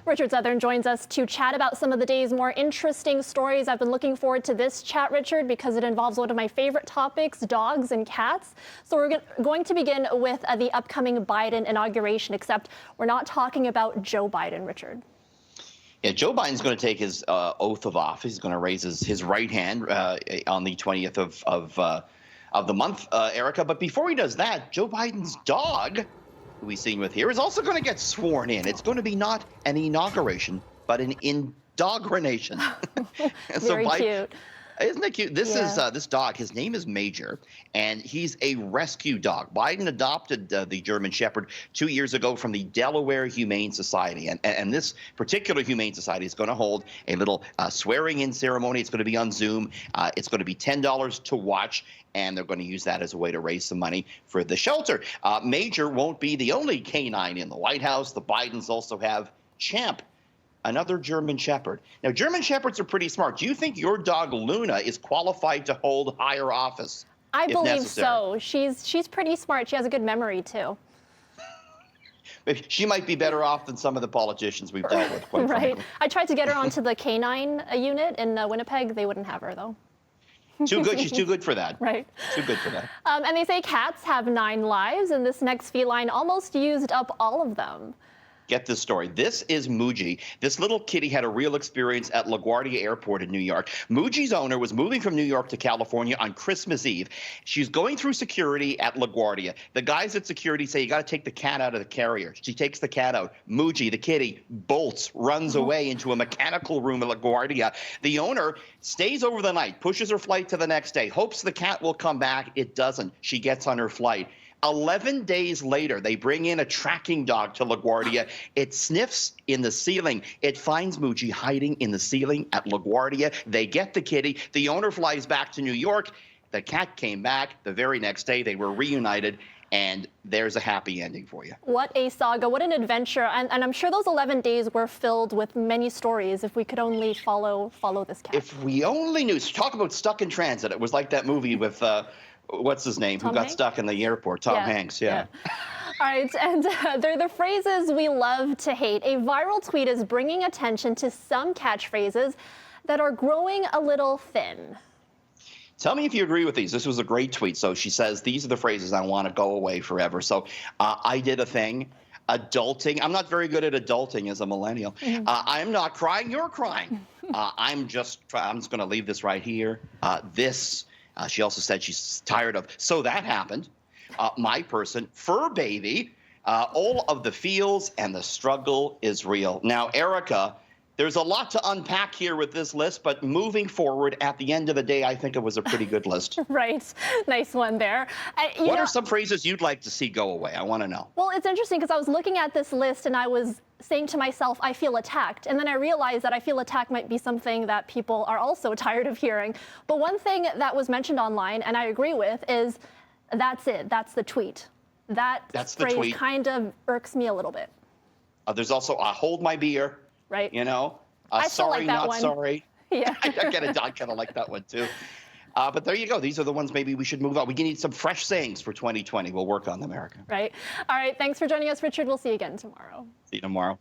Richard Southern joins us to chat about some of the day's more interesting stories. I've been looking forward to this chat, Richard, because it involves one of my favorite topics, dogs and cats. So we're going to begin with the upcoming Biden inauguration, except we're not talking about Joe Biden, Richard. Yeah, Joe Biden's going to take his oath of office. He's going to raise his right hand on the 20th of the month, Erica. But before he does that, Joe Biden's dog, who we've seen with here, is also going to get sworn in. It's going to be not an inauguration, but an indoguration. Very cute. Isn't it cute? This is this dog. His name is Major, and he's a rescue dog. Biden adopted the German Shepherd 2 years ago from the Delaware Humane Society, and this particular Humane Society is going to hold a little swearing-in ceremony. It's going to be on Zoom. It's going to be $10 to watch, and they're going to use that as a way to raise some money for the shelter. Major won't be the only canine in the White House. The Bidens also have Champ, another German Shepherd. Now, German Shepherds are pretty smart. Do you think your dog Luna is qualified to hold higher office? I believe so. She's pretty smart. She has a good memory too. She might be better off than some of the politicians we've dealt with. Quite frankly. I tried to get her onto the canine unit in Winnipeg. They wouldn't have her though. Too good. She's too good for that. Right. Too good for that. And they say cats have 9 lives, and this next feline almost used up all of them. Get this story. This is Muji. This little kitty had a real experience at LaGuardia Airport in New York. Muji's owner was moving from New York to California on Christmas Eve. She's going through security at LaGuardia. The guys at security say, you got to take the cat out of the carrier. She takes the cat out. Muji, the kitty, bolts, runs away into a mechanical room at LaGuardia. The owner stays over the night, pushes her flight to the next day, hopes the cat will come back. It doesn't. She gets on her flight. 11 days later, they bring in a tracking dog to LaGuardia. It sniffs in the ceiling. It finds Muji hiding in the ceiling at LaGuardia. They get the kitty. The owner flies back to New York. The cat came back. The very next day, they were reunited. And there's a happy ending for you. What a saga. What an adventure. And I'm sure those 11 days were filled with many stories if we could only follow this cat. If we only knew. Talk about stuck in transit. It was like that movie with... what's his name? Who got stuck in the airport? Tom Hanks, yeah. All right, and they're the phrases we love to hate. A viral tweet is bringing attention to some catchphrases that are growing a little thin. Tell me if you agree with these. This was a great tweet. So she says, these are the phrases I want to go away forever. So I did a thing. Adulting. I'm not very good at adulting as a millennial. I'm not crying. You're crying. I'm just going to leave this right here. She also said she's tired of. So that happened. My person, fur baby. All of the feels and the struggle is real. Now, Erica, there's a lot to unpack here with this list, but moving forward, at the end of the day, I think it was a pretty good list. Right. Nice one there. What are some phrases you'd like to see go away? I want to know. Well, it's interesting because I was looking at this list and I was saying to myself, I feel attacked. And then I realized that I feel attacked might be something that people are also tired of hearing. But one thing that was mentioned online, and I agree with, is that's it. That's the tweet. That's phrase the tweet. Kind of irks me a little bit. There's also hold my beer. Right. You know, I still sorry, like that not one. sorry. Yeah. I kind of like that one too. But there you go. These are the ones maybe we should move on. We need some fresh sayings for 2020. We'll work on them, Erica. Right. All right. Thanks for joining us, Richard. We'll see you again tomorrow. See you tomorrow.